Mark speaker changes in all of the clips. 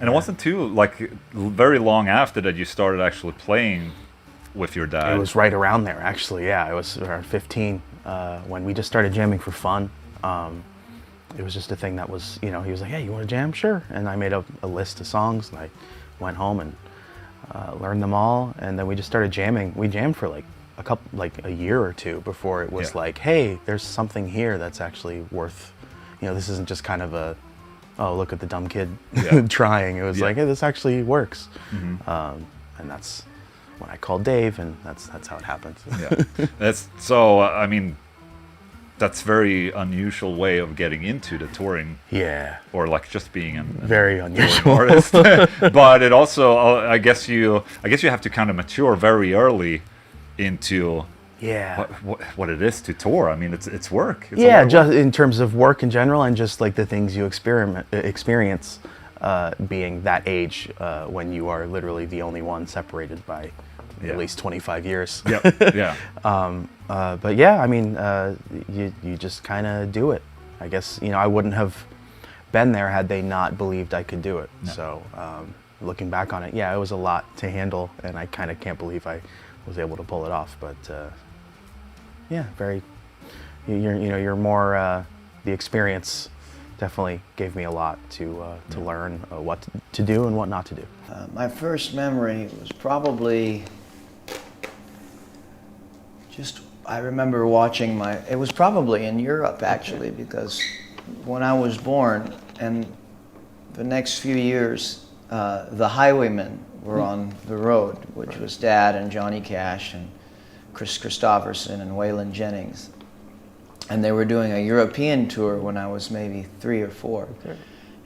Speaker 1: And it wasn't too, like, very long after that you started actually playing with your dad.
Speaker 2: It was right around there, actually. Yeah, I was around 15 when we just started jamming for fun. It was just a thing that was, you know, he was like, "Hey, you want to jam?" Sure. And I made a list of songs, and I went home and learned them all. And then we just started jamming. We jammed for like a year or two before it was like, "Hey, there's something here that's actually worth, you know, this isn't just kind of a, oh, look at the dumb kid trying." It was like, "Hey, this actually works." And that's when I called Dave, and that's how it happened.
Speaker 1: That's so. I mean, that's very unusual way of getting into the touring.
Speaker 2: Yeah.
Speaker 1: Or like just being a
Speaker 2: very unusual
Speaker 1: artist. But it also, I guess you have to kind of mature very early into what it is to tour. I mean, it's work. It's
Speaker 2: just in terms of work in general, and just like the things you experience being that age when you are literally the only one separated by at least 25 years. But yeah, I mean, you just kind of do it. I guess, you know, I wouldn't have been there had they not believed I could do it. No. So looking back on it, it was a lot to handle, and I kind of can't believe I was able to pull it off. But you're more the experience definitely gave me a lot to learn what to do and what not to do.
Speaker 3: My first memory was probably I remember watching it was probably in Europe actually, because when I was born and the next few years, the Highwaymen were on the road, which was Dad and Johnny Cash and Chris Christopherson and Waylon Jennings. And they were doing a European tour when I was maybe 3 or 4. Okay.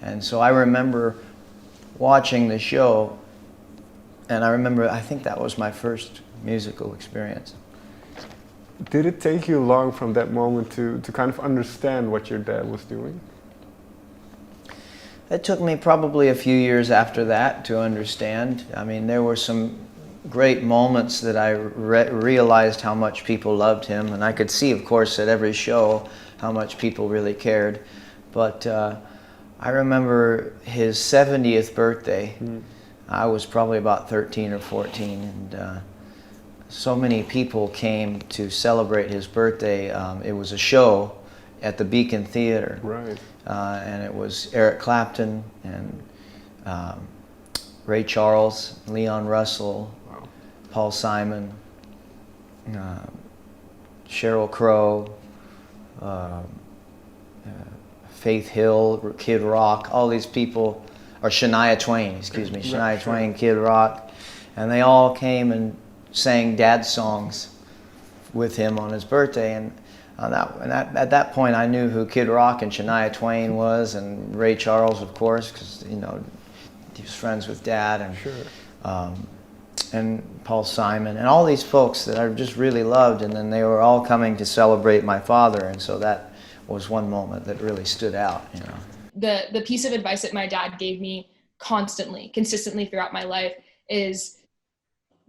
Speaker 3: And so I remember watching the show, and I think that was my first musical experience.
Speaker 4: Did it take you long from that moment to kind of understand what your dad was doing?
Speaker 3: It took me probably a few years after that to understand. I mean, there were some great moments that I realized how much people loved him, and I could see, of course, at every show how much people really cared. But I remember his 70th birthday. I was probably about 13 or 14, and so many people came to celebrate his birthday. It was a show at the Beacon Theater.
Speaker 4: Right.
Speaker 3: And it was Eric Clapton and Ray Charles, Leon Russell, Paul Simon, Sheryl Crow, Faith Hill, Kid Rock, all these people, or Shania Twain, Shania Twain, Kid Rock, and they all came and sang Dad's songs with him on his birthday. And at that point, I knew who Kid Rock and Shania Twain was, and Ray Charles, of course, because he was friends with Dad, and and Paul Simon, and all these folks that I just really loved. And then they were all coming to celebrate my father, and so that was one moment that really stood out.
Speaker 5: The piece of advice that my dad gave me consistently throughout my life is,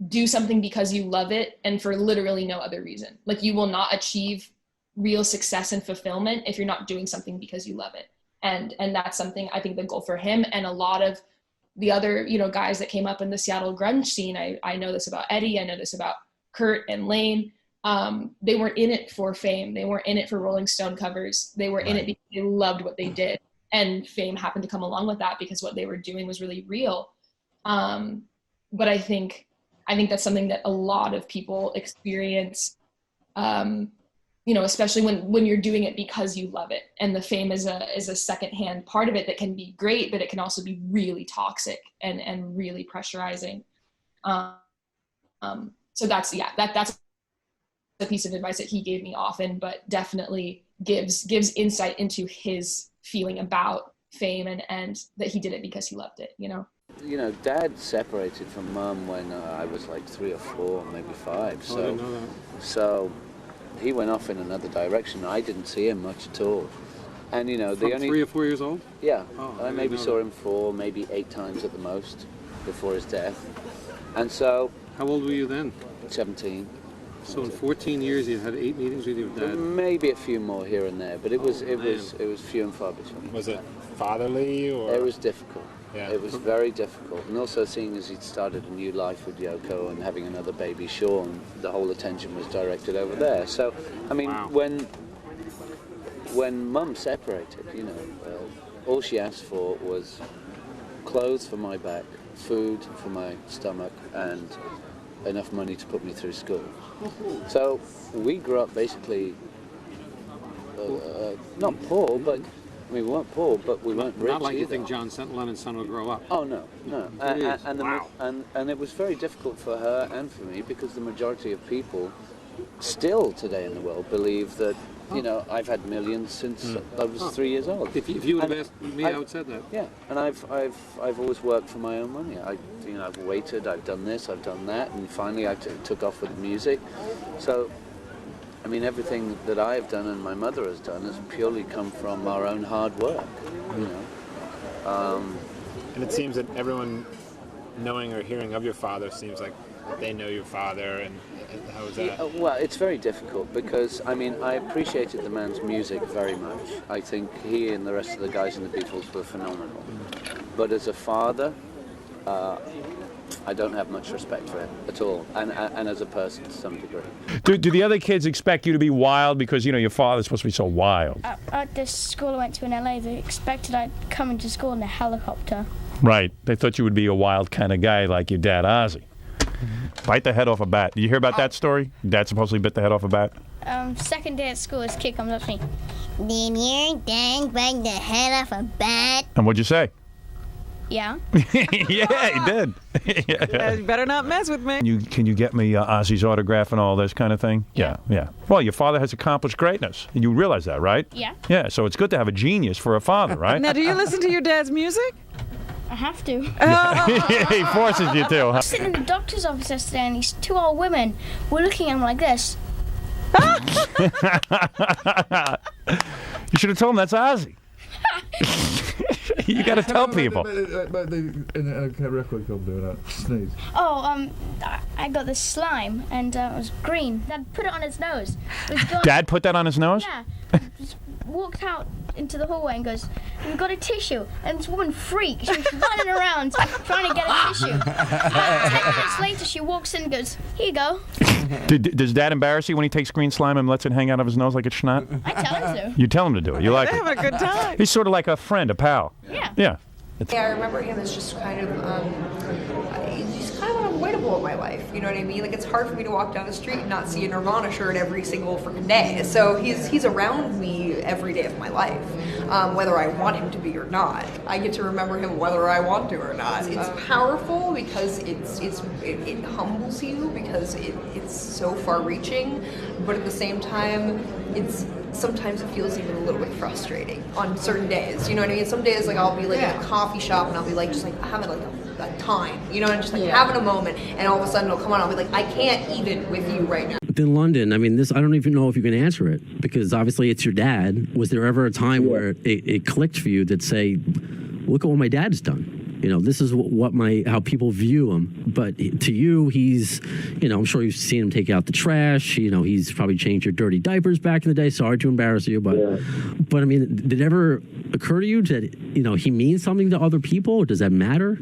Speaker 5: do something because you love it and for literally no other reason. Like, you will not achieve real success and fulfillment if you're not doing something because you love it. And that's something, I think, the goal for him and a lot of the other, guys that came up in the Seattle grunge scene. I know this about Eddie. I know this about Kurt and Lane. They weren't in it for fame. They weren't in it for Rolling Stone covers. They were in it because they loved what they did. And fame happened to come along with that because what they were doing was really real. But I think that's something that a lot of people experience, especially when you're doing it because you love it. And the fame is a secondhand part of it that can be great, but it can also be really toxic and really pressurizing. So that's a piece of advice that he gave me often, but definitely gives insight into his feeling about fame and that he did it because he loved it,
Speaker 6: Dad separated from Mum when I was like 3 or 4, maybe 5. So, I didn't know that. So he went off in another direction. I didn't see him much at all. And
Speaker 7: From 3 or 4 years old?
Speaker 6: Yeah. I maybe saw him 4, maybe 8 times at the most before his death. And so.
Speaker 7: How old were you then?
Speaker 6: 17.
Speaker 7: So in 14 years, you had 8 meetings with your dad.
Speaker 6: Maybe a few more here and there, but it was few and far between.
Speaker 8: Was it fatherly or?
Speaker 6: It was difficult.
Speaker 8: Yeah.
Speaker 6: It was very difficult, and also seeing as he'd started a new life with Yoko and having another baby, Sean, the whole attention was directed over there. So, I mean, when Mum separated, all she asked for was clothes for my back, food for my stomach, and enough money to put me through school. So we grew up basically not poor, but we weren't poor, but we weren't rich.
Speaker 7: Not like
Speaker 6: either.
Speaker 7: you think John Lennon's son will grow up.
Speaker 6: Oh no. And it was very difficult for her and for me because the majority of people still today in the world believe that I've had millions since I was 3 years old.
Speaker 7: If you would have asked me, I would have said that.
Speaker 6: Yeah, and I've always worked for my own money. I've waited, I've done this, I've done that, and finally I took off with music. So, I mean, everything that I've done and my mother has done has purely come from our own hard work.
Speaker 8: And it seems that everyone knowing or hearing of your father seems like they know your father, and how is that?
Speaker 6: Well, it's very difficult because, I mean, I appreciated the man's music very much. I think he and the rest of the guys in the Beatles were phenomenal. But as a father, I don't have much respect for him at all, and as a person to some degree.
Speaker 9: Do the other kids expect you to be wild because, your father's supposed to be so wild?
Speaker 10: At the school I went to in LA, they expected I'd come into school in a helicopter.
Speaker 9: Right. They thought you would be a wild kind of guy like your dad, Ozzy. Bite the head off a bat. Did you hear about that story? Dad supposedly bit the head off a bat?
Speaker 10: Second day at school, this kid comes up to me. Did your dad bite the head off a bat?
Speaker 9: And what'd you say?
Speaker 10: Yeah.
Speaker 9: Yeah, he did.
Speaker 11: You better not mess with me.
Speaker 9: Can you get me Ozzy's autograph and all this kind of thing? Yeah. Well, your father has accomplished greatness. You realize that, right?
Speaker 10: Yeah.
Speaker 9: Yeah, so it's good to have a genius for a father, right?
Speaker 11: Now, do you listen to your dad's music?
Speaker 10: I have to.
Speaker 9: He forces you to.
Speaker 10: I was sitting in the doctor's office yesterday, and these two old women were looking at him like this.
Speaker 9: You should have told him that's Ozzy. You got to tell people.
Speaker 10: Oh, I got this slime, and it was green. Dad put it on his nose.
Speaker 9: Dad put that on his nose?
Speaker 10: Yeah. Just walked out into the hallway and goes, "We've got a tissue." And this woman freaked. She was running around trying to get a tissue. 10 minutes later, she walks in and goes, "Here you go."
Speaker 9: Does Dad embarrass you when he takes green slime and lets it hang out of his nose like it's snot?
Speaker 10: I tell him to.
Speaker 9: You tell him to do it. You like it.
Speaker 11: They're having a good time.
Speaker 9: He's sort of like a friend, a pal.
Speaker 10: Yeah.
Speaker 9: Yeah.
Speaker 12: I remember him as just kind of, he's kind of unavoidable in my life, you know what I mean? Like, it's hard for me to walk down the street and not see a Nirvana shirt every single freaking day. So he's around me every day of my life, whether I want him to be or not. I get to remember him whether I want to or not. It's powerful because it humbles you because it's so far-reaching, but at the same time, sometimes it feels even a little bit frustrating on certain days. You know what I mean? Some days, like, I'll be like in a coffee shop and I'll be like just like having like a time, you know, and just like having a moment, and all of a sudden it'll come on. I'll be like, I can't even with you right now.
Speaker 13: In London, I mean, I don't even know if you can answer it because obviously it's your dad. Was there ever a time where it clicked for you that say, look at what my dad's done? This is how people view him. But to you, he's, I'm sure you've seen him take out the trash. He's probably changed your dirty diapers back in the day. Sorry to embarrass you, but I mean, did it ever occur to you that, he means something to other people? Or does that matter?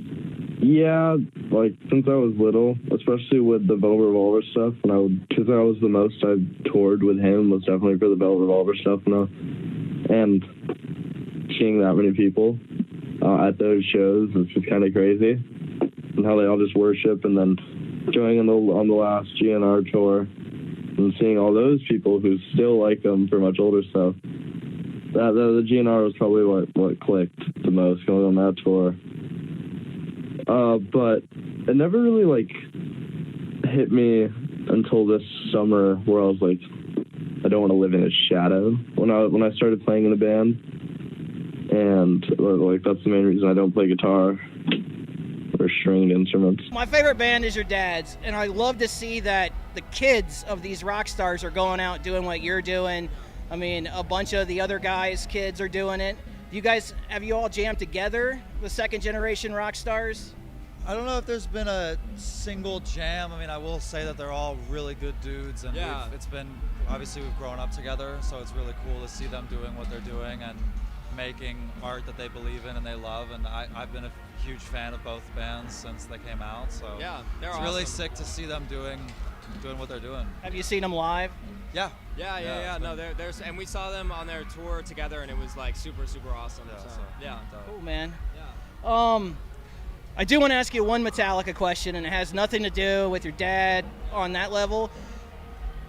Speaker 14: Yeah, like since I was little, especially with the Velvet Revolver stuff, because I was the most I toured with him was definitely for the Velvet Revolver stuff, and seeing that many people at those shows is just kind of crazy, and how they all just worship, and then joining on the last GNR tour and seeing all those people who still like them for much older stuff. The GNR was probably what clicked the most going on that tour. But it never really hit me until this summer where I was like, I don't want to live in his shadow when I started playing in a band. And that's the main reason I don't play guitar or stringed instruments.
Speaker 15: My favorite band is your dad's, and I love to see that the kids of these rock stars are going out doing what you're doing. I mean, a bunch of the other guys' kids are doing it. Have you all jammed together with second generation rock stars?
Speaker 16: I don't know if there's been a single jam. I mean, I will say that they're all really good dudes, and it's been, obviously we've grown up together, so it's really cool to see them doing what they're doing and making art that they believe in and they love. And I've been a huge fan of both bands since they came out, so it's really sick to see them doing what they're doing.
Speaker 15: Have you seen them live?
Speaker 16: Yeah.
Speaker 17: Yeah. No, there's and we saw them on their tour together, and it was like super awesome.
Speaker 15: Cool, man. I do want to ask you one Metallica question, and it has nothing to do with your dad on that level.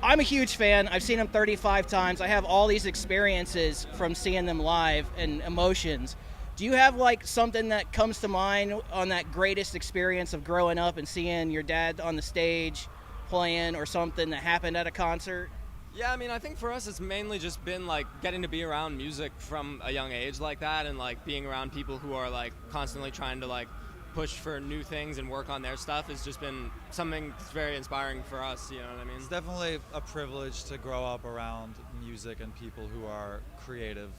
Speaker 15: I'm a huge fan. I've seen them 35 times. I have all these experiences from seeing them live and emotions. Do you have like something that comes to mind on that greatest experience of growing up and seeing your dad on the stage playing, or something that happened at a concert?
Speaker 17: Yeah, I mean, I think for us it's mainly just been like getting to be around music from a young age like that, and like being around people who are like constantly trying to like push for new things and work on their stuff has just been something that's very inspiring for us, you know what I mean?
Speaker 16: It's definitely a privilege to grow up around music and people who are creative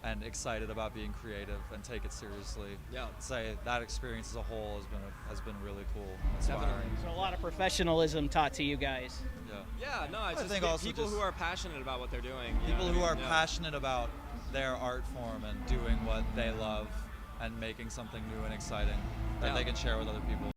Speaker 16: and excited about being creative and take it seriously.
Speaker 17: Yeah.
Speaker 16: Say that experience as a whole has been really cool, inspiring.
Speaker 15: So a lot of professionalism taught to you guys.
Speaker 17: Yeah, no, it's
Speaker 16: I
Speaker 17: just
Speaker 16: think also
Speaker 17: people
Speaker 16: just
Speaker 17: who are passionate about what they're doing.
Speaker 16: People who are passionate about their art form and doing what they love and making something new and exciting that they can share with other people.